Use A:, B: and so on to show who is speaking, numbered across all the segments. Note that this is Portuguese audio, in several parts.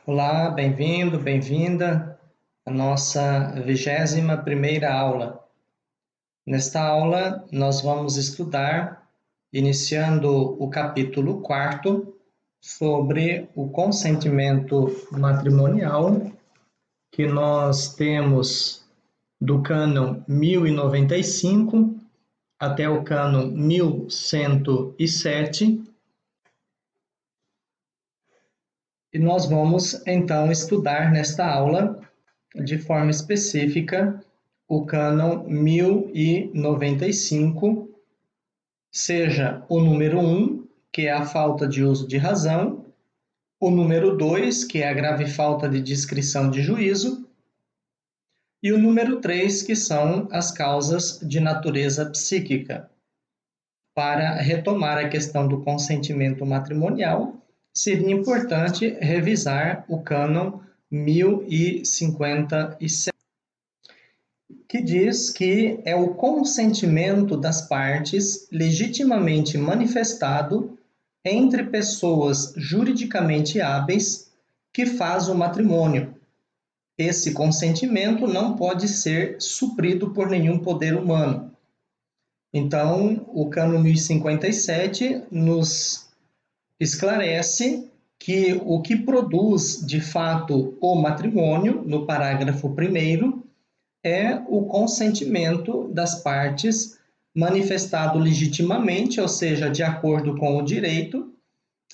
A: Olá, bem-vindo, bem-vinda à nossa 21ª aula. Nesta aula, nós vamos estudar, iniciando o capítulo 4, sobre o consentimento matrimonial, que nós temos do cânon 1095 até o cânon 1107. E nós vamos, então, estudar nesta aula, de forma específica, o cânon 1095, seja o número 1, que é a falta de uso de razão, o número 2, que é a grave falta de discrição de juízo, e o número 3, que são as causas de natureza psíquica. Para retomar a questão do consentimento matrimonial, seria importante revisar o cânon 1057, que diz que é o consentimento das partes legitimamente manifestado entre pessoas juridicamente hábeis que faz o matrimônio. Esse consentimento não pode ser suprido por nenhum poder humano. Então, o cânon 1057 nos esclarece que o que produz, de fato, o matrimônio, no parágrafo 1º, é o consentimento das partes manifestado legitimamente, ou seja, de acordo com o direito,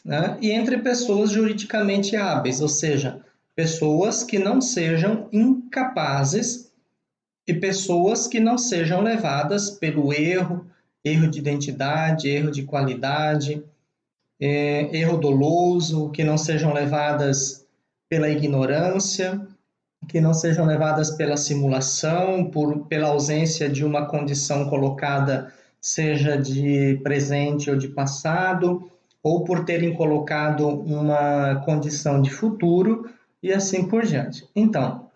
A: né, e entre pessoas juridicamente hábeis, ou seja, pessoas que não sejam incapazes e pessoas que não sejam levadas pelo erro de identidade, erro de qualidade, erro doloso, que não sejam levadas pela ignorância, que não sejam levadas pela simulação, pela ausência de uma condição colocada, seja de presente ou de passado, ou por terem colocado uma condição de futuro, e assim por diante. Então,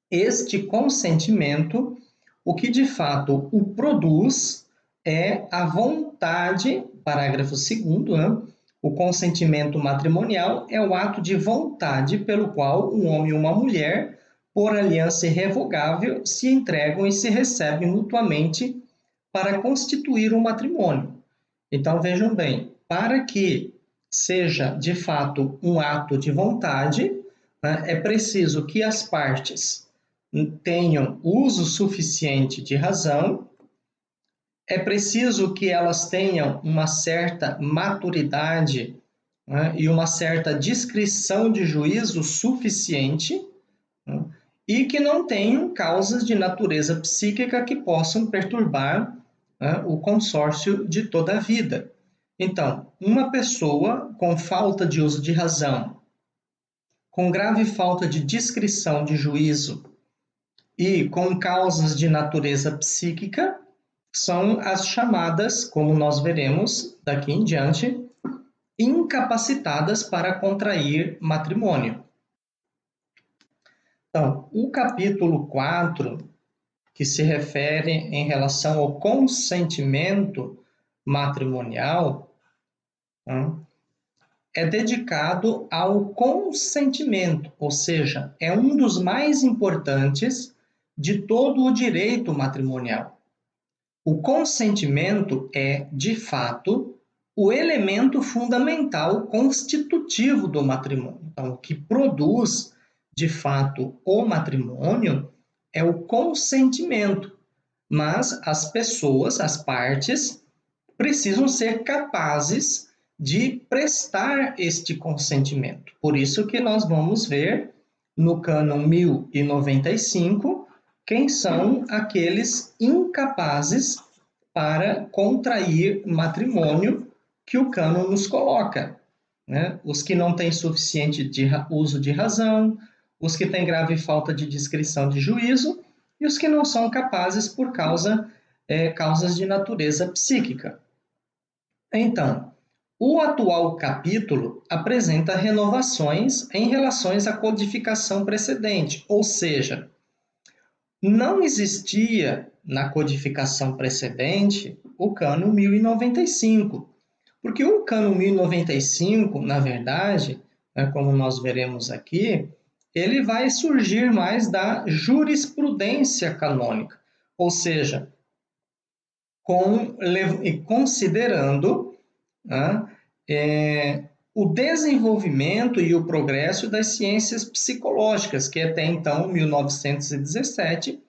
A: este consentimento, o que de fato o produz é a vontade, parágrafo 2º, né? O consentimento matrimonial é o ato de vontade pelo qual um homem e uma mulher, por aliança irrevogável, se entregam e se recebem mutuamente para constituir um matrimônio. Então, vejam bem, para que seja de fato um ato de vontade, né, é preciso que as partes tenham uso suficiente de razão, é preciso que elas tenham uma certa maturidade, né, e uma certa discrição de juízo suficiente, né, e que não tenham causas de natureza psíquica que possam perturbar, né, o consórcio de toda a vida. Então, uma pessoa com falta de uso de razão, com grave falta de discrição de juízo e com causas de natureza psíquica, são as chamadas, como nós veremos daqui em diante, incapacitadas para contrair matrimônio. Então, o capítulo 4, que se refere em relação ao consentimento matrimonial, é dedicado ao consentimento, ou seja, é um dos mais importantes de todo o direito matrimonial. O consentimento é, de fato, o elemento fundamental constitutivo do matrimônio. Então, o que produz, de fato, o matrimônio é o consentimento. Mas as pessoas, as partes, precisam ser capazes de prestar este consentimento. Por isso que nós vamos ver no cânon 1095 quem são aqueles incapazes para contrair matrimônio que o cânon nos coloca, né? Os que não têm suficiente uso de razão, os que têm grave falta de discrição de juízo e os que não são capazes por causas de natureza psíquica. Então, o atual capítulo apresenta renovações em relação à codificação precedente, ou seja, não existia na codificação precedente o cânon 1095, porque o cânon 1095, na verdade, né, como nós veremos aqui, ele vai surgir mais da jurisprudência canônica, ou seja, considerando, né, o desenvolvimento e o progresso das ciências psicológicas, que até então, 1917,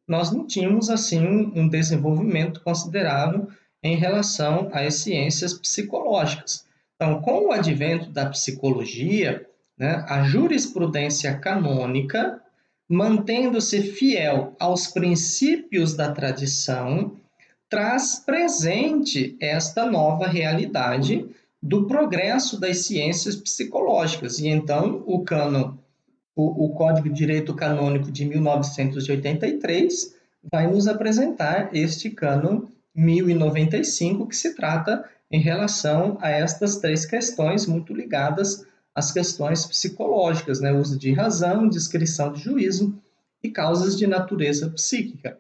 A: nós não tínhamos assim um desenvolvimento considerável em relação às ciências psicológicas. Então, com o advento da psicologia, né, a jurisprudência canônica, mantendo-se fiel aos princípios da tradição, traz presente esta nova realidade do progresso das ciências psicológicas. E então, o Código de Direito Canônico de 1983 vai nos apresentar este cânon 1095, que se trata em relação a estas três questões muito ligadas às questões psicológicas, né? Uso de razão, descrição de juízo e causas de natureza psíquica.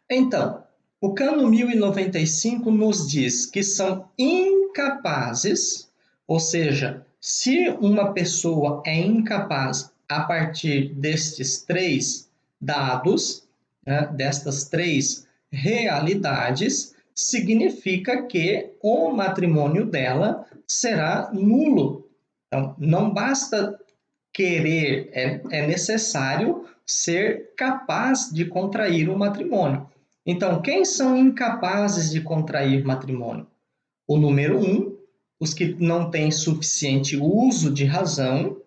A: Então, o cânon 1095 nos diz que são incapazes, ou seja, se uma pessoa é incapaz a partir destes três dados, né, destas três realidades, significa que o matrimônio dela será nulo. Então, não basta querer, é necessário ser capaz de contrair o matrimônio. Então, quem são incapazes de contrair matrimônio? O número 1, os que não têm suficiente uso de razão,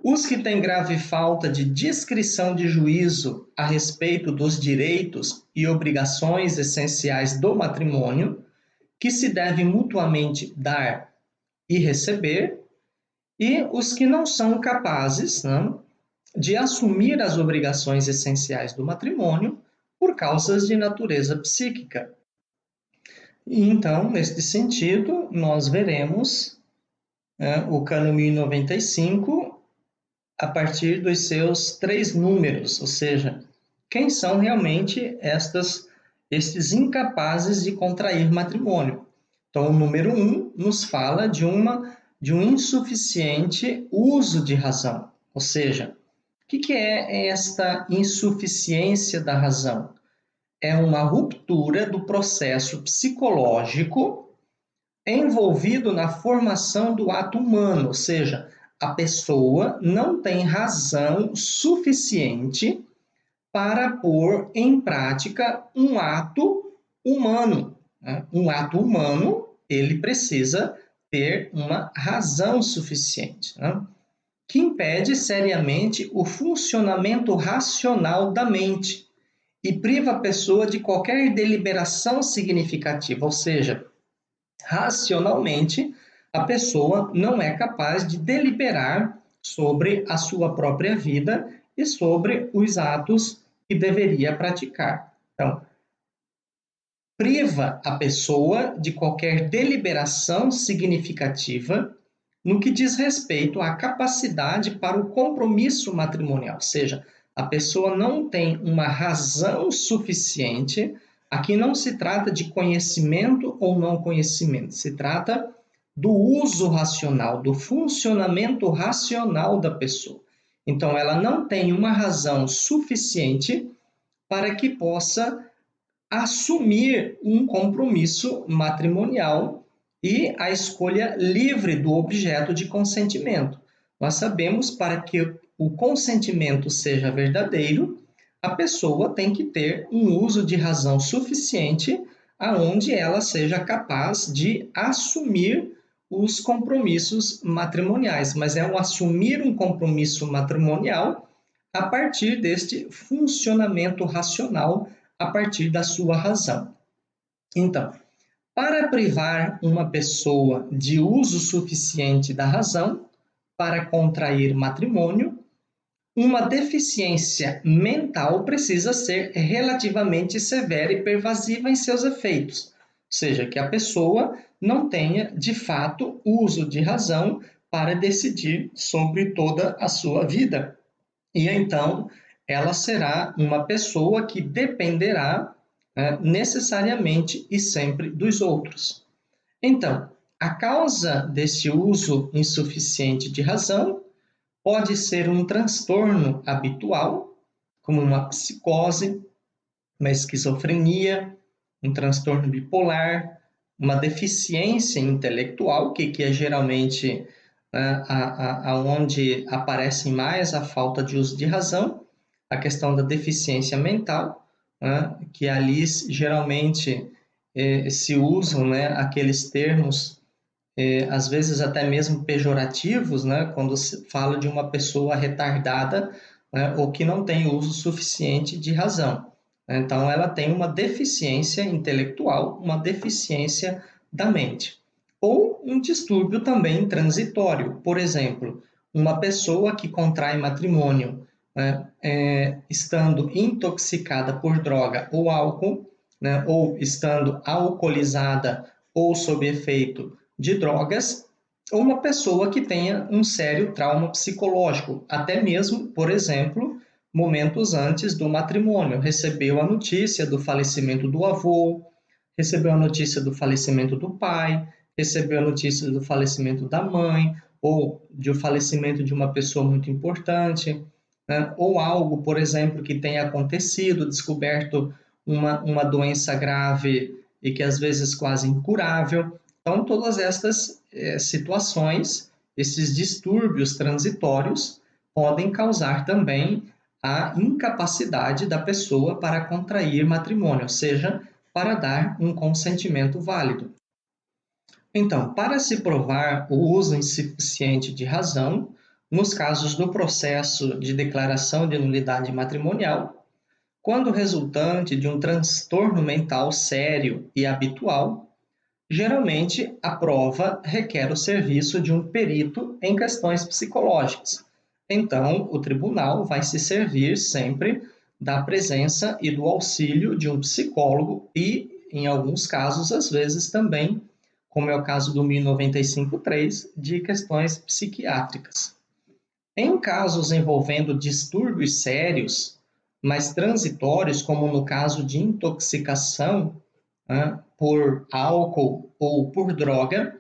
A: os que têm grave falta de discrição de juízo a respeito dos direitos e obrigações essenciais do matrimônio, que se devem mutuamente dar e receber, e os que não são capazes, né, de assumir as obrigações essenciais do matrimônio por causas de natureza psíquica. E então, neste sentido, nós veremos o cânon 1095 a partir dos seus três números, ou seja, quem são realmente estes incapazes de contrair matrimônio. Então, o número 1 nos fala de um insuficiente uso de razão, ou seja, o que é esta insuficiência da razão? É uma ruptura do processo psicológico envolvido na formação do ato humano, ou seja, a pessoa não tem razão suficiente para pôr em prática um ato humano. Né? Um ato humano, ele precisa ter uma razão suficiente, né? Que impede seriamente o funcionamento racional da mente e priva a pessoa de qualquer deliberação significativa, ou seja, racionalmente, a pessoa não é capaz de deliberar sobre a sua própria vida e sobre os atos que deveria praticar. Então, priva a pessoa de qualquer deliberação significativa no que diz respeito à capacidade para o compromisso matrimonial, ou seja, a pessoa não tem uma razão suficiente. Aqui não se trata de conhecimento ou não conhecimento, se trata do uso racional, do funcionamento racional da pessoa. Então, ela não tem uma razão suficiente para que possa assumir um compromisso matrimonial e a escolha livre do objeto de consentimento. Nós sabemos, para que o consentimento seja verdadeiro, a pessoa tem que ter um uso de razão suficiente aonde ela seja capaz de assumir os compromissos matrimoniais, mas é um assumir um compromisso matrimonial a partir deste funcionamento racional, a partir da sua razão. Então, para privar uma pessoa de uso suficiente da razão para contrair matrimônio, uma deficiência mental precisa ser relativamente severa e pervasiva em seus efeitos, ou seja, que a pessoa não tenha, de fato, uso de razão para decidir sobre toda a sua vida. E então, ela será uma pessoa que dependerá necessariamente e sempre dos outros. Então, A causa desse uso insuficiente de razão pode ser um transtorno habitual, como uma psicose, uma esquizofrenia, um transtorno bipolar, uma deficiência intelectual, que é geralmente onde aparece mais a falta de uso de razão, a questão da deficiência mental, que ali geralmente se usam aqueles termos às vezes até mesmo pejorativos, quando se fala de uma pessoa retardada, ou que não tem uso suficiente de razão. Então, ela tem uma deficiência intelectual, uma deficiência da mente. Ou um distúrbio também transitório, por exemplo, uma pessoa que contrai matrimônio estando intoxicada por droga ou álcool, ou estando alcoolizada ou sob efeito de drogas, ou uma pessoa que tenha um sério trauma psicológico, até mesmo, por exemplo, momentos antes do matrimônio, recebeu a notícia do falecimento do avô, recebeu a notícia do falecimento do pai, recebeu a notícia do falecimento da mãe, ou de o falecimento de uma pessoa muito importante, ou algo, por exemplo, que tenha acontecido, descoberto uma doença grave e que às vezes quase incurável. Então, todas estas situações, esses distúrbios transitórios, podem causar também a incapacidade da pessoa para contrair matrimônio, ou seja, para dar um consentimento válido. Então, para se provar o uso insuficiente de razão, nos casos do processo de declaração de nulidade matrimonial, quando resultante de um transtorno mental sério e habitual, geralmente a prova requer o serviço de um perito em questões psicológicas. Então, o tribunal vai se servir sempre da presença e do auxílio de um psicólogo e, em alguns casos, às vezes também, como é o caso do 1095-3, de questões psiquiátricas. Em casos envolvendo distúrbios sérios, mas transitórios, como no caso de intoxicação por álcool ou por droga,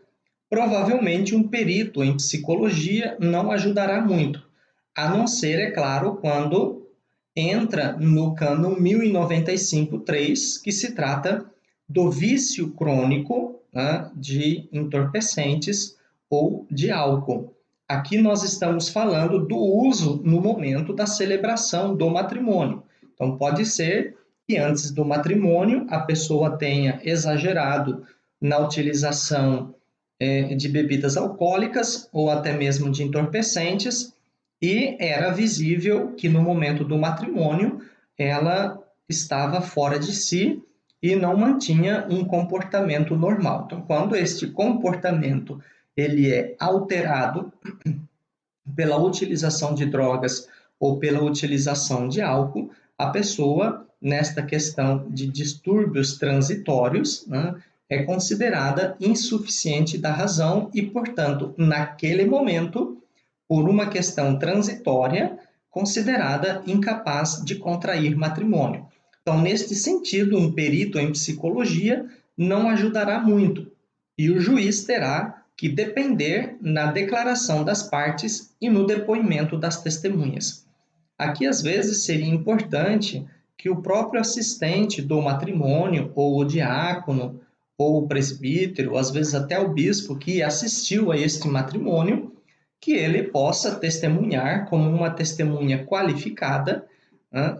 A: provavelmente um perito em psicologia não ajudará muito, a não ser, é claro, quando entra no cânon 1095-3, que se trata do vício crônico de entorpecentes ou de álcool. Aqui nós estamos falando do uso no momento da celebração do matrimônio. Então, pode ser que antes do matrimônio a pessoa tenha exagerado na utilização de bebidas alcoólicas ou até mesmo de entorpecentes, e era visível que no momento do matrimônio ela estava fora de si e não mantinha um comportamento normal. Então, quando este comportamento ele é alterado pela utilização de drogas ou pela utilização de álcool, a pessoa, nesta questão de distúrbios transitórios, é considerada insuficiente da razão e, portanto, naquele momento, por uma questão transitória, considerada incapaz de contrair matrimônio. Então, neste sentido, um perito em psicologia não ajudará muito e o juiz terá que depender na declaração das partes e no depoimento das testemunhas. Aqui, às vezes, seria importante que o próprio assistente do matrimônio, ou o diácono, ou o presbítero, às vezes até o bispo que assistiu a este matrimônio, que ele possa testemunhar como uma testemunha qualificada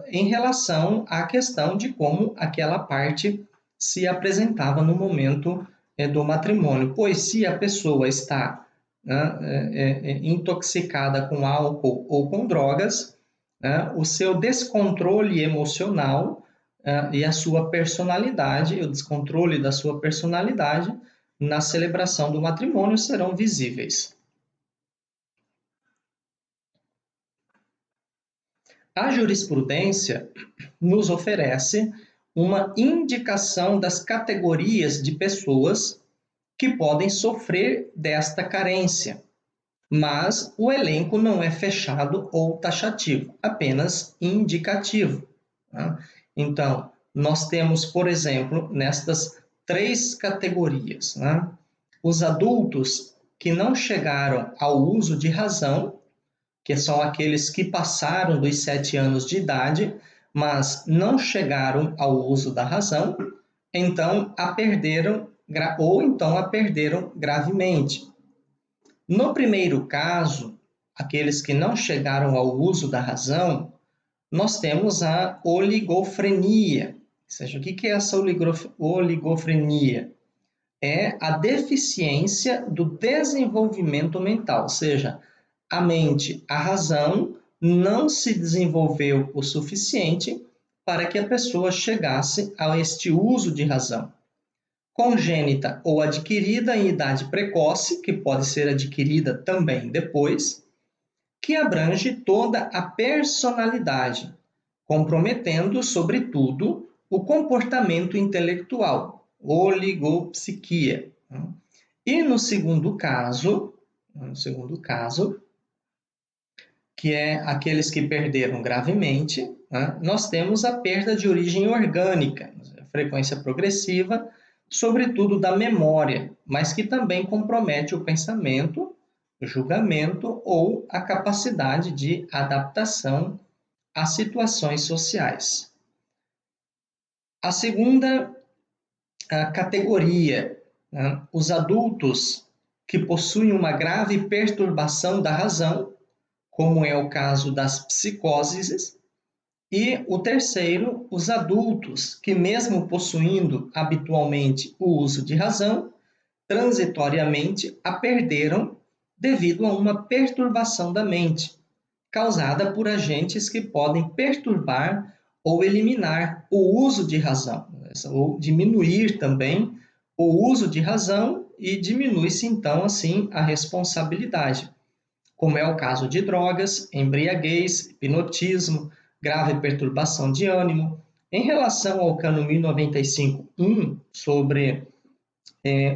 A: em relação à questão de como aquela parte se apresentava no momento do matrimônio, pois se a pessoa está intoxicada com álcool ou com drogas, o seu descontrole emocional e a sua personalidade, o descontrole da sua personalidade na celebração do matrimônio serão visíveis. A jurisprudência nos oferece uma indicação das categorias de pessoas que podem sofrer desta carência, mas o elenco não é fechado ou taxativo, apenas indicativo. Então, nós temos, por exemplo, nestas três categorias, Os adultos que não chegaram ao uso de razão, que são aqueles que passaram dos 7 anos de idade, mas não chegaram ao uso da razão, então a perderam ou então a perderam gravemente. No primeiro caso, aqueles que não chegaram ao uso da razão, nós temos a oligofrenia. Ou seja, o que é essa oligofrenia? É a deficiência do desenvolvimento mental, ou seja, a mente, a razão, não se desenvolveu o suficiente para que a pessoa chegasse a este uso de razão. Congênita ou adquirida em idade precoce, que pode ser adquirida também depois, que abrange toda a personalidade, comprometendo, sobretudo, o comportamento intelectual, oligopsiquia. E no segundo caso, que é aqueles que perderam gravemente, nós temos a perda de origem orgânica, frequência progressiva, sobretudo da memória, mas que também compromete o pensamento, o julgamento ou a capacidade de adaptação a situações sociais. A segunda categoria, os adultos que possuem uma grave perturbação da razão, como é o caso das psicoses, e o terceiro, os adultos que, mesmo possuindo habitualmente o uso de razão, transitoriamente a perderam devido a uma perturbação da mente, causada por agentes que podem perturbar ou eliminar o uso de razão, ou diminuir também o uso de razão e diminui-se então assim a responsabilidade, como é o caso de drogas, embriaguez, hipnotismo, grave perturbação de ânimo. Em relação ao cano 1095.1 sobre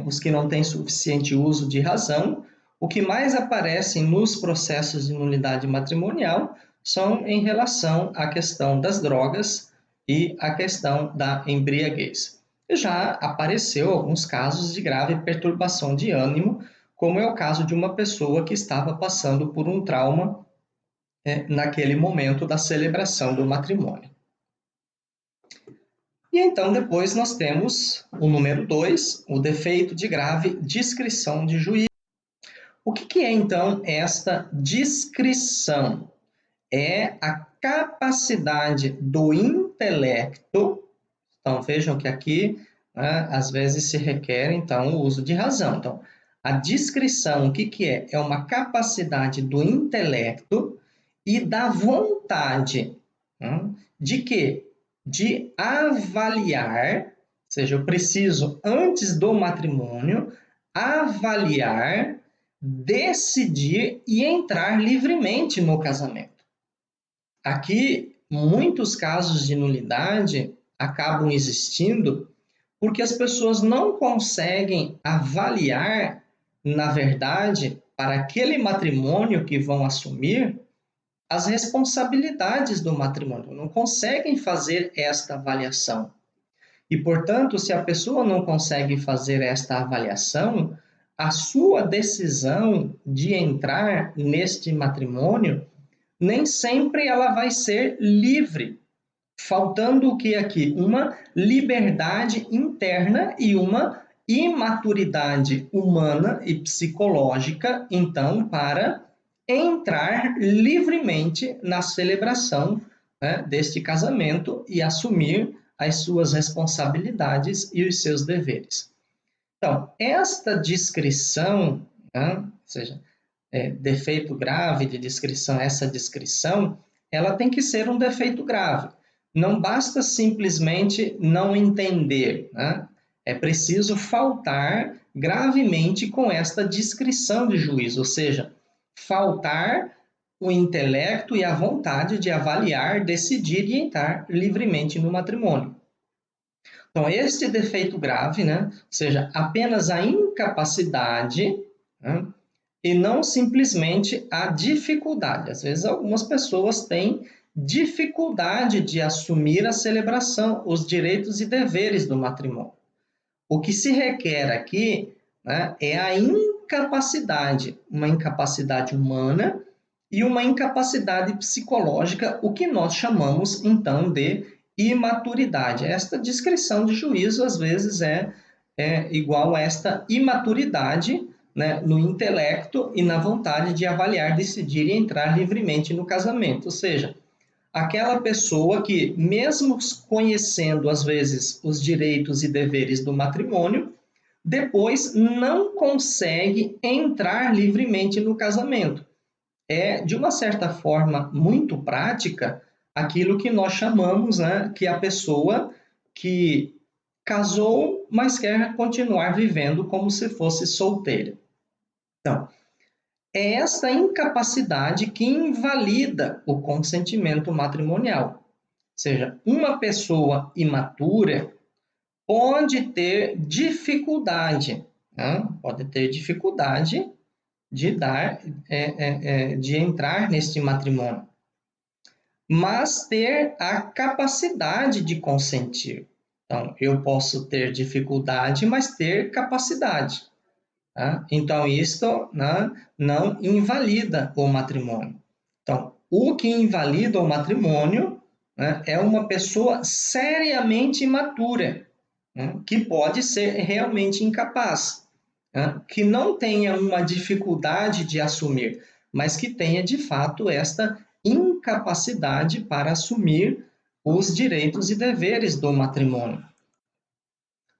A: os que não têm suficiente uso de razão, o que mais aparece nos processos de nulidade matrimonial são em relação à questão das drogas e à questão da embriaguez. Já apareceu alguns casos de grave perturbação de ânimo, como é o caso de uma pessoa que estava passando por um trauma naquele momento da celebração do matrimônio. E então depois nós temos o número 2, o defeito de grave discrição de juízo. O que é então esta discrição? É a capacidade do intelecto, então vejam que aqui às vezes se requer então o uso de razão. Então, a discrição, o que é? É uma capacidade do intelecto e da vontade de quê? De avaliar, ou seja, eu preciso, antes do matrimônio, avaliar, decidir e entrar livremente no casamento. Aqui, muitos casos de nulidade acabam existindo porque as pessoas não conseguem avaliar, na verdade, para aquele matrimônio que vão assumir, as responsabilidades do matrimônio, não conseguem fazer esta avaliação. E, portanto, se a pessoa não consegue fazer esta avaliação, a sua decisão de entrar neste matrimônio, nem sempre ela vai ser livre, faltando o que aqui? Uma liberdade interna e uma imaturidade humana e psicológica, então, para entrar livremente na celebração deste casamento e assumir as suas responsabilidades e os seus deveres. Então, esta discrição, ou seja, defeito grave de discrição, essa discrição, ela tem que ser um defeito grave. Não basta simplesmente não entender, É preciso faltar gravemente com esta discrição de juízo, ou seja, faltar o intelecto e a vontade de avaliar, decidir e entrar livremente no matrimônio. Então, este defeito grave, ou seja, apenas a incapacidade, e não simplesmente a dificuldade. Às vezes, algumas pessoas têm dificuldade de assumir a celebração, os direitos e deveres do matrimônio. O que se requer aqui né, é a incapacidade, uma incapacidade humana e uma incapacidade psicológica, o que nós chamamos, então, de imaturidade. Esta descrição de juízo, às vezes, é igual a esta imaturidade, né, no intelecto e na vontade de avaliar, decidir e entrar livremente no casamento. Ou seja, aquela pessoa que, mesmo conhecendo, às vezes, os direitos e deveres do matrimônio, depois não consegue entrar livremente no casamento. É, de uma certa forma, muito prática, aquilo que nós chamamos, né, que a pessoa que casou, mas quer continuar vivendo como se fosse solteira. Então, é esta incapacidade que invalida o consentimento matrimonial. Ou seja, uma pessoa imatura pode ter dificuldade, né? Pode ter dificuldade de de entrar neste matrimônio, mas ter a capacidade de consentir. Então, eu posso ter dificuldade, mas ter capacidade. Tá? Então, isto, né, não invalida o matrimônio. Então, o que invalida o matrimônio, né, é uma pessoa seriamente imatura, né, que pode ser realmente incapaz, né, que não tenha uma dificuldade de assumir, mas que tenha de fato esta incapacidade para assumir os direitos e deveres do matrimônio.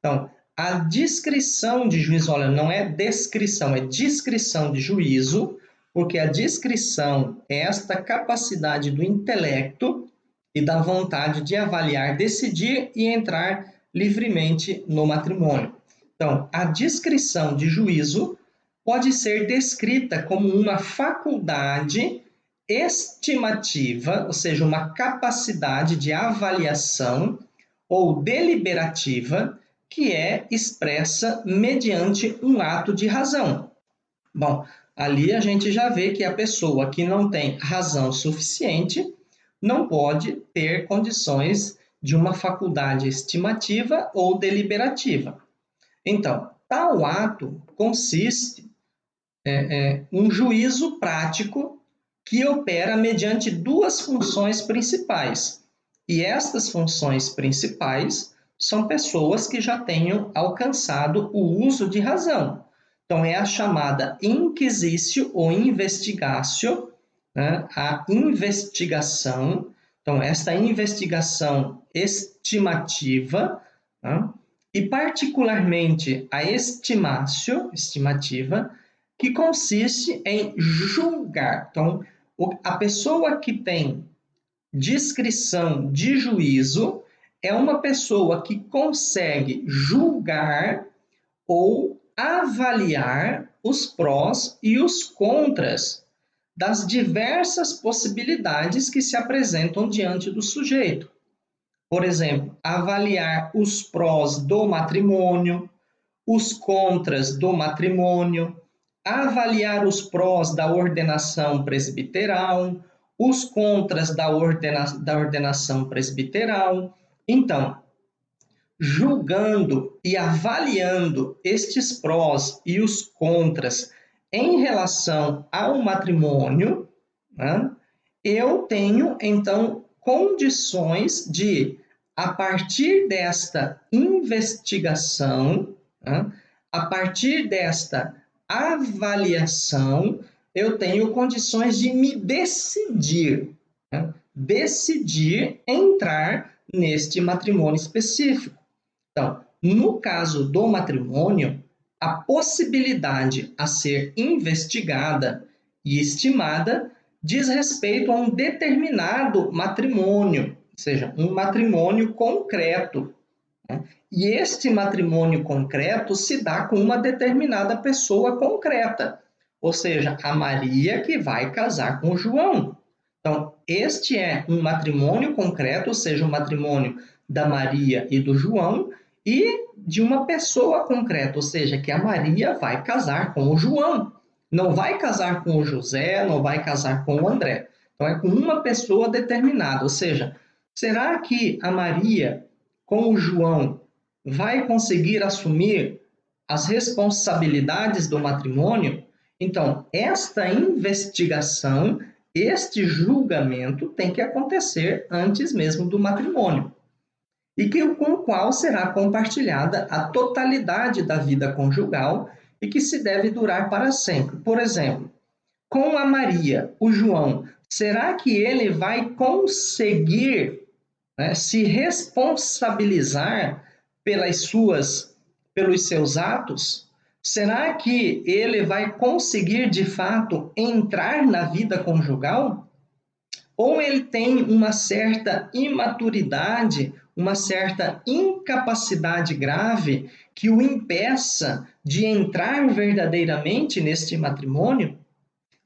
A: Então, a descrição de juízo, olha, não é descrição, é descrição de juízo, porque a descrição é esta capacidade do intelecto e da vontade de avaliar, decidir e entrar livremente no matrimônio. Então, a descrição de juízo pode ser descrita como uma faculdade estimativa, ou seja, uma capacidade de avaliação ou deliberativa que é expressa mediante um ato de razão. Bom, ali a gente já vê que a pessoa que não tem razão suficiente não pode ter condições de uma faculdade estimativa ou deliberativa. Então, tal ato consiste um juízo prático que opera mediante duas funções principais. E estas funções principais são pessoas que já tenham alcançado o uso de razão. Então, é a chamada inquisitio ou investigatio, né? A investigação. Então, esta investigação estimativa, né? E particularmente a estimatio, estimativa, que consiste em julgar. Então, a pessoa que tem discrição de juízo é uma pessoa que consegue julgar ou avaliar os prós e os contras das diversas possibilidades que se apresentam diante do sujeito. Por exemplo, avaliar os prós do matrimônio, os contras do matrimônio, avaliar os prós da ordenação presbiteral, os contras da ordenação presbiteral. Então, julgando e avaliando estes prós e os contras em relação ao matrimônio, né, eu tenho, então, condições de, a partir desta investigação, né, a partir desta avaliação, eu tenho condições de me decidir, né, decidir entrar neste matrimônio específico. Então, no caso do matrimônio, a possibilidade a ser investigada e estimada diz respeito a um determinado matrimônio, ou seja, um matrimônio concreto. Né? E este matrimônio concreto se dá com uma determinada pessoa concreta, ou seja, a Maria que vai casar com o João. Então, este é um matrimônio concreto, ou seja, um matrimônio da Maria e do João, e de uma pessoa concreta, ou seja, que a Maria vai casar com o João. Não vai casar com o José, não vai casar com o André. Então, é com uma pessoa determinada. Ou seja, será que a Maria com o João vai conseguir assumir as responsabilidades do matrimônio, então, esta investigação, este julgamento tem que acontecer antes mesmo do matrimônio, e com o qual será compartilhada a totalidade da vida conjugal e que se deve durar para sempre. Por exemplo, com a Maria, o João, será que ele vai conseguir, né, se responsabilizar pelos seus atos? Será que ele vai conseguir, de fato, entrar na vida conjugal? Ou ele tem uma certa imaturidade, uma certa incapacidade grave que o impeça de entrar verdadeiramente neste matrimônio?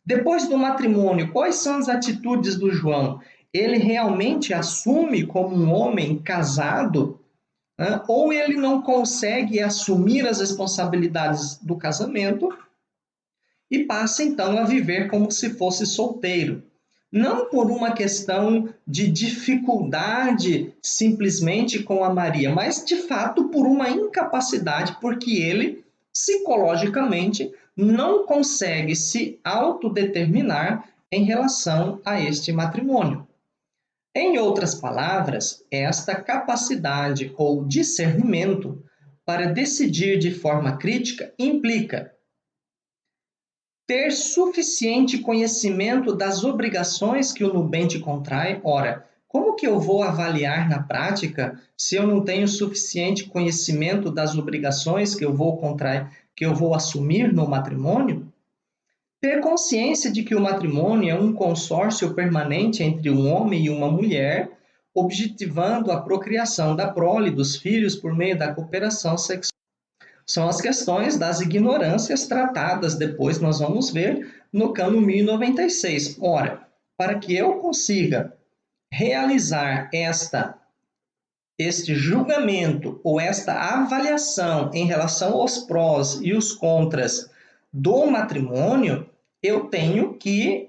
A: Depois do matrimônio, quais são as atitudes do João? Ele realmente assume como um homem casado? Ou ele não consegue assumir as responsabilidades do casamento e passa então a viver como se fosse solteiro? Não por uma questão de dificuldade simplesmente com a Maria, mas de fato por uma incapacidade, porque ele psicologicamente não consegue se autodeterminar em relação a este matrimônio. Em outras palavras, esta capacidade ou discernimento para decidir de forma crítica implica ter suficiente conhecimento das obrigações que o nubente contrai. Ora, como que eu vou avaliar na prática se eu não tenho suficiente conhecimento das obrigações que eu vou contrair, que eu vou assumir no matrimônio? Ter consciência de que o matrimônio é um consórcio permanente entre um homem e uma mulher, objetivando a procriação da prole dos filhos por meio da cooperação sexual. São as questões das ignorâncias tratadas depois, nós vamos ver, no cano 1096. Ora, para que eu consiga realizar este julgamento ou esta avaliação em relação aos prós e os contras do matrimônio, eu tenho que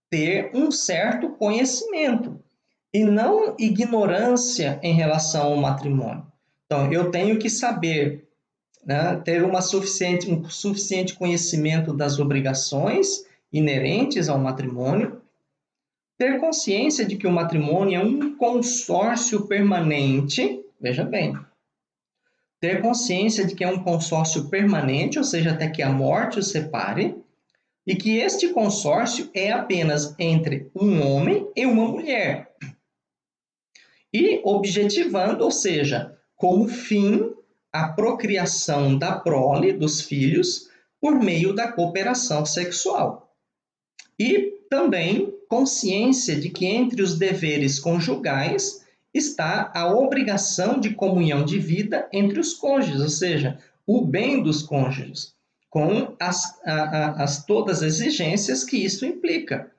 A: ter um certo conhecimento e não ignorância em relação ao matrimônio. Então, eu tenho que saber, né, ter um suficiente conhecimento das obrigações inerentes ao matrimônio, ter consciência de que o matrimônio é um consórcio permanente, veja bem, ter consciência de que é um consórcio permanente, ou seja, até que a morte os separe, e que este consórcio é apenas entre um homem e uma mulher. E objetivando, ou seja, como fim, a procriação da prole dos filhos por meio da cooperação sexual. E também consciência de que entre os deveres conjugais está a obrigação de comunhão de vida entre os cônjuges, ou seja, o bem dos cônjuges, com todas as exigências que isso implica.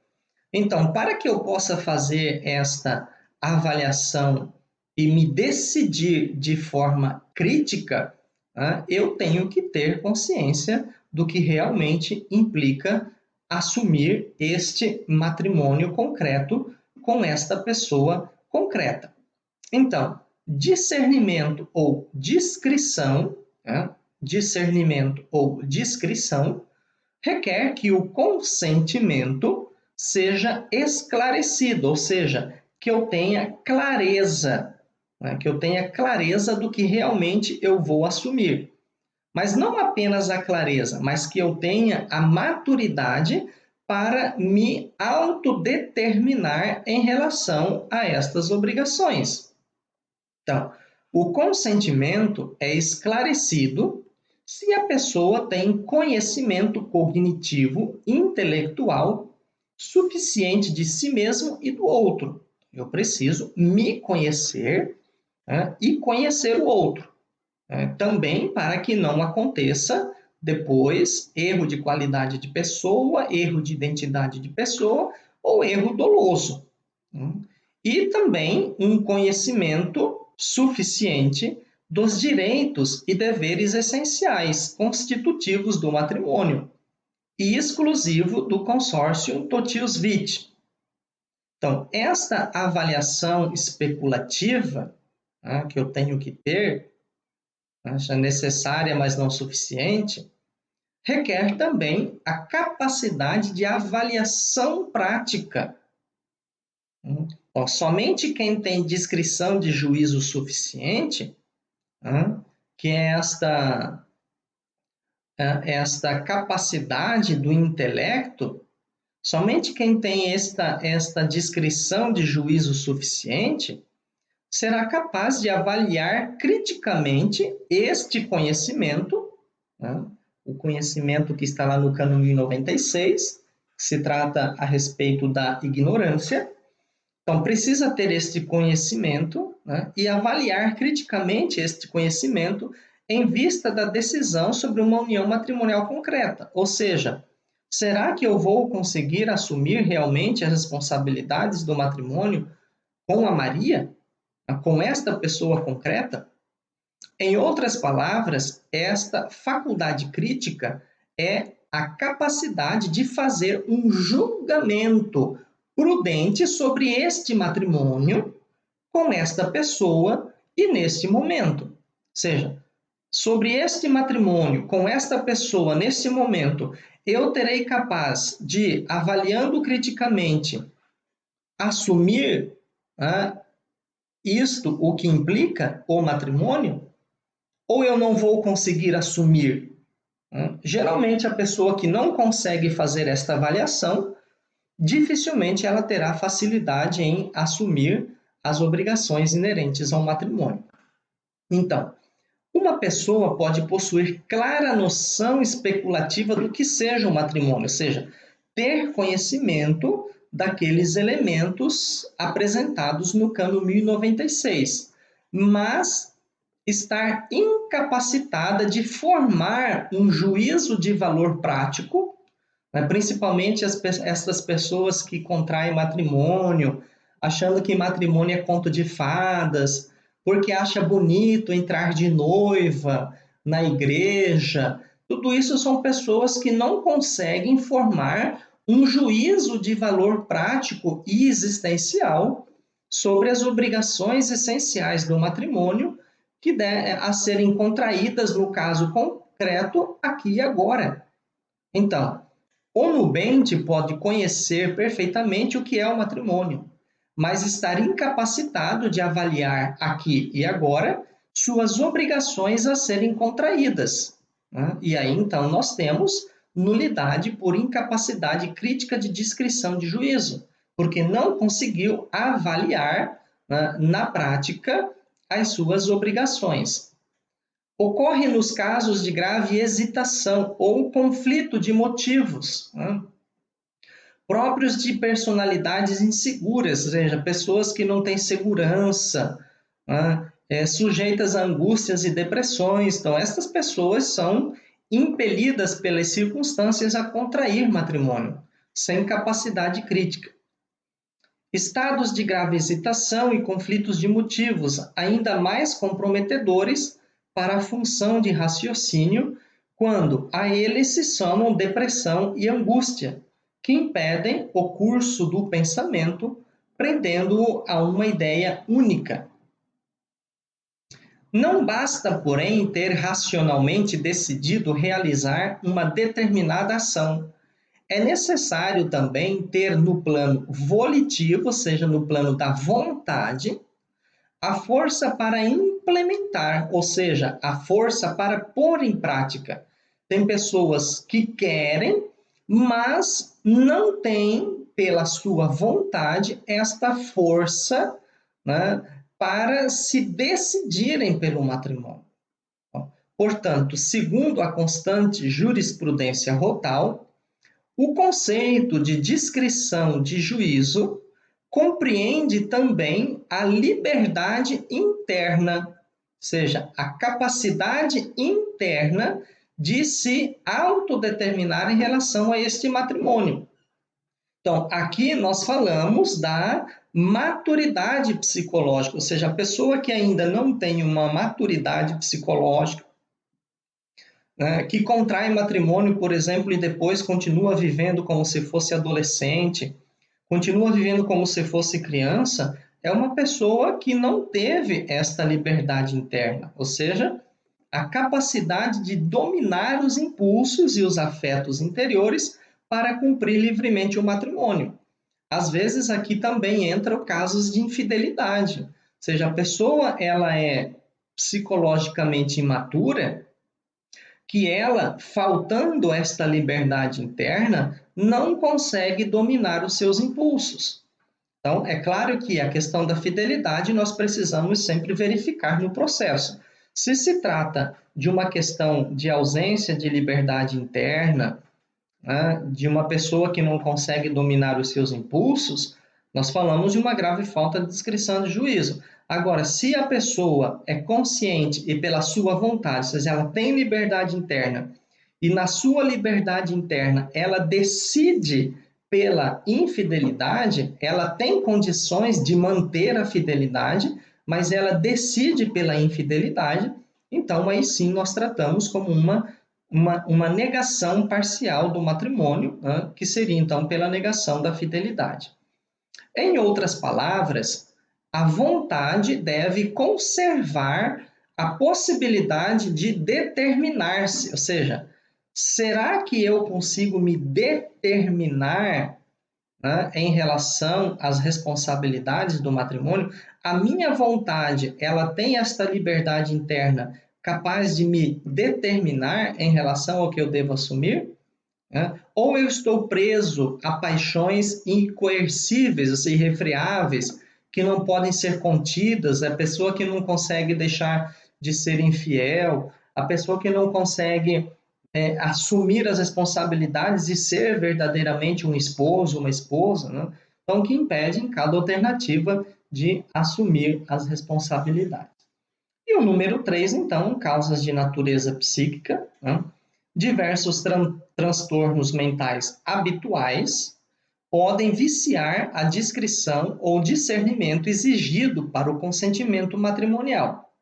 A: Então, para que eu possa fazer esta avaliação e me decidir de forma crítica, eu tenho que ter consciência do que realmente implica assumir este matrimônio concreto com esta pessoa concreta. Então, discernimento ou discrição, requer que o consentimento seja esclarecido, ou seja, que eu tenha clareza, do que realmente eu vou assumir. Mas não apenas a clareza, mas que eu tenha a maturidade para me autodeterminar em relação a estas obrigações. Então, o consentimento é esclarecido se a pessoa tem conhecimento cognitivo, intelectual, suficiente de si mesmo e do outro. Eu preciso me conhecer, e conhecer o outro. Também para que não aconteça depois erro de qualidade de pessoa, erro de identidade de pessoa ou erro doloso. E também um conhecimento suficiente dos direitos e deveres essenciais constitutivos do matrimônio e exclusivo do consórcio totius vitae. Então, esta avaliação especulativa, que eu tenho que ter, acha necessária, mas não suficiente, requer também a capacidade de avaliação prática. Então, somente quem tem discrição de juízo suficiente, que é esta capacidade do intelecto, somente quem tem esta discrição de juízo suficiente será capaz de avaliar criticamente este conhecimento, o conhecimento que está lá no Cânone 1096, que se trata a respeito da ignorância. Então, precisa ter este conhecimento, e avaliar criticamente este conhecimento em vista da decisão sobre uma união matrimonial concreta. Ou seja, será que eu vou conseguir assumir realmente as responsabilidades do matrimônio com a Maria? Com esta pessoa concreta? Em outras palavras, esta faculdade crítica é a capacidade de fazer um julgamento prudente sobre este matrimônio com esta pessoa e neste momento. Ou seja, sobre este matrimônio com esta pessoa neste momento, eu terei capaz de, avaliando criticamente, assumir isto, o que implica o matrimônio, ou eu não vou conseguir assumir? Geralmente, a pessoa que não consegue fazer esta avaliação, dificilmente ela terá facilidade em assumir as obrigações inerentes ao matrimônio. Então, uma pessoa pode possuir clara noção especulativa do que seja o matrimônio, ou seja, ter conhecimento daqueles elementos apresentados no Cânone 1096, mas estar incapacitada de formar um juízo de valor prático, principalmente essas pessoas que contraem matrimônio, achando que matrimônio é conto de fadas, porque acha bonito entrar de noiva na igreja. Tudo isso são pessoas que não conseguem formar um juízo de valor prático e existencial sobre as obrigações essenciais do matrimônio a serem contraídas, no caso concreto, aqui e agora. Então, o nubente pode conhecer perfeitamente o que é o matrimônio, mas estar incapacitado de avaliar aqui e agora suas obrigações a serem contraídas. E aí, então, nós temos nulidade por incapacidade crítica de discrição de juízo, porque não conseguiu avaliar, na prática, as suas obrigações. Ocorre nos casos de grave hesitação ou conflito de motivos, próprios de personalidades inseguras, ou seja, pessoas que não têm segurança, sujeitas a angústias e depressões. Então, essas pessoas são impelidas pelas circunstâncias a contrair matrimônio, sem capacidade crítica. Estados de grave hesitação e conflitos de motivos, ainda mais comprometedores para a função de raciocínio, quando a eles se somam depressão e angústia, que impedem o curso do pensamento, prendendo-o a uma ideia única. Não basta, porém, ter racionalmente decidido realizar uma determinada ação. É necessário também ter no plano volitivo, ou seja, no plano da vontade, a força para implementar, ou seja, a força para pôr em prática. Tem pessoas que querem, mas não têm, pela sua vontade, esta força, para se decidirem pelo matrimônio. Portanto, segundo a constante jurisprudência rodal, o conceito de discrição de juízo compreende também a liberdade interna, ou seja, a capacidade interna de se autodeterminar em relação a este matrimônio. Então, aqui nós falamos da maturidade psicológica, ou seja, a pessoa que ainda não tem uma maturidade psicológica, que contrai matrimônio, por exemplo, e depois continua vivendo como se fosse adolescente, continua vivendo como se fosse criança, é uma pessoa que não teve esta liberdade interna, ou seja, a capacidade de dominar os impulsos e os afetos interiores para cumprir livremente o matrimônio. Às vezes aqui também entra casos de infidelidade, ou seja, a pessoa ela é psicologicamente imatura, que ela, faltando esta liberdade interna, não consegue dominar os seus impulsos. Então, é claro que a questão da fidelidade nós precisamos sempre verificar no processo. Se trata de uma questão de ausência de liberdade interna, né, de uma pessoa que não consegue dominar os seus impulsos, nós falamos de uma grave falta de discrição de juízo. Agora, se a pessoa é consciente e pela sua vontade, ou seja, ela tem liberdade interna, e na sua liberdade interna ela decide pela infidelidade, ela tem condições de manter a fidelidade, mas ela decide pela infidelidade, então aí sim nós tratamos como uma negação parcial do matrimônio, né, que seria então pela negação da fidelidade. Em outras palavras, a vontade deve conservar a possibilidade de determinar-se, ou seja, será que eu consigo me determinar, né, em relação às responsabilidades do matrimônio? A minha vontade, ela tem esta liberdade interna capaz de me determinar em relação ao que eu devo assumir? Né? Ou eu estou preso a paixões incoercíveis, assim, irrefreáveis, que não podem ser contidas, a pessoa que não consegue deixar de ser infiel, a pessoa que não consegue assumir as responsabilidades e ser verdadeiramente um esposo, uma esposa, né? Então, que impede em cada alternativa de assumir as responsabilidades. E o número 3, então, causas de natureza psíquica, né? Diversos transtornos mentais habituais podem viciar a discrição ou discernimento exigido para o consentimento matrimonial.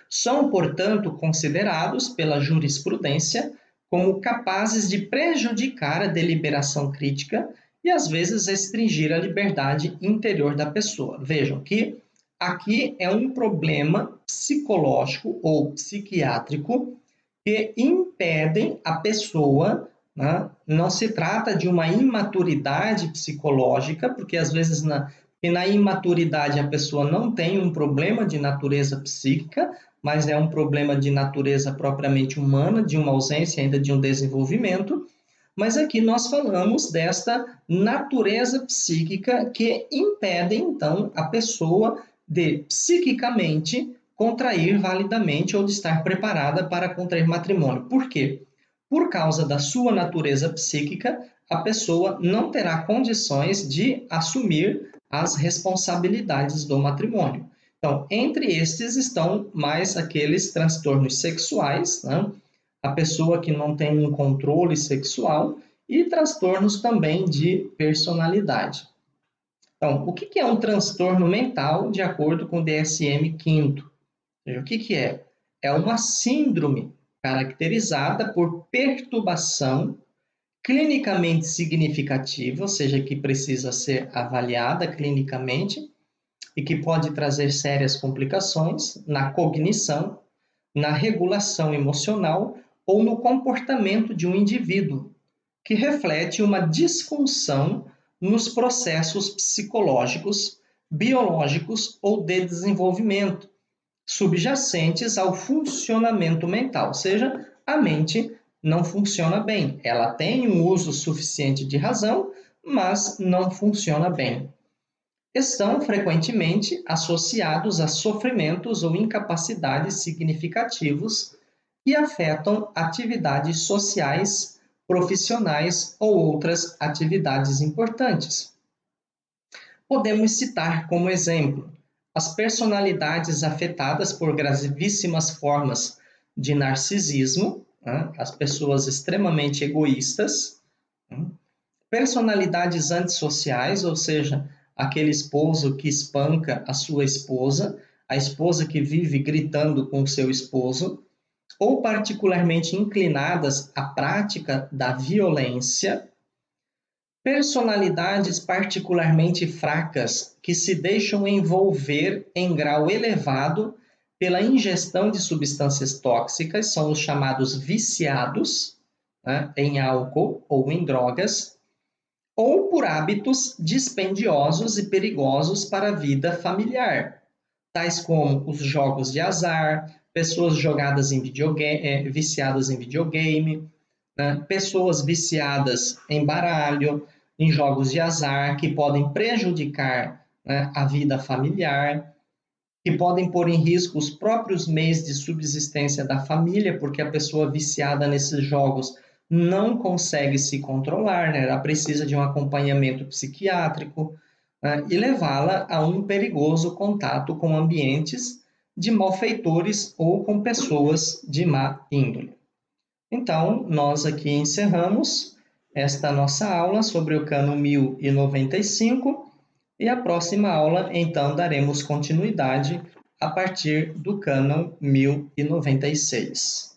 A: São, portanto, considerados pela jurisprudência como capazes de prejudicar a deliberação crítica e, às vezes, restringir a liberdade interior da pessoa. Vejam que aqui é um problema psicológico ou psiquiátrico que impedem a pessoa, né? Não se trata de uma imaturidade psicológica, porque às vezes na imaturidade a pessoa não tem um problema de natureza psíquica, mas é um problema de natureza propriamente humana, de uma ausência ainda de um desenvolvimento. Mas aqui nós falamos desta natureza psíquica que impede, então, a pessoa de psiquicamente contrair validamente ou de estar preparada para contrair matrimônio. Por quê? Por causa da sua natureza psíquica, a pessoa não terá condições de assumir as responsabilidades do matrimônio. Então, entre estes estão mais aqueles transtornos sexuais, né? A pessoa que não tem um controle sexual e transtornos também de personalidade. Então, o que é um transtorno mental de acordo com o DSM-5? O que é? É uma síndrome caracterizada por perturbação clinicamente significativa, ou seja, que precisa ser avaliada clinicamente e que pode trazer sérias complicações na cognição, na regulação emocional ou no comportamento de um indivíduo, que reflete uma disfunção nos processos psicológicos, biológicos ou de desenvolvimento, subjacentes ao funcionamento mental, ou seja, a mente não funciona bem. Ela tem um uso suficiente de razão, mas não funciona bem. Estão frequentemente associados a sofrimentos ou incapacidades significativos que afetam atividades sociais, profissionais ou outras atividades importantes. Podemos citar como exemplo as personalidades afetadas por gravíssimas formas de narcisismo, né? As pessoas extremamente egoístas, né? Personalidades antissociais, ou seja, aquele esposo que espanca a sua esposa, a esposa que vive gritando com o seu esposo, ou particularmente inclinadas à prática da violência, personalidades particularmente fracas que se deixam envolver em grau elevado pela ingestão de substâncias tóxicas, são os chamados viciados, né, em álcool ou em drogas, ou por hábitos dispendiosos e perigosos para a vida familiar, tais como os jogos de azar, pessoas jogadas em videogame, viciadas em videogame, né, pessoas viciadas em baralho, em jogos de azar, que podem prejudicar, né, a vida familiar, que podem pôr em risco os próprios meios de subsistência da família, porque a pessoa viciada nesses jogos não consegue se controlar, né? Ela precisa de um acompanhamento psiquiátrico, né? E levá-la a um perigoso contato com ambientes de malfeitores ou com pessoas de má índole. Então, nós aqui encerramos esta nossa aula sobre o cano 1095 e a próxima aula, então, daremos continuidade a partir do cânon 1096.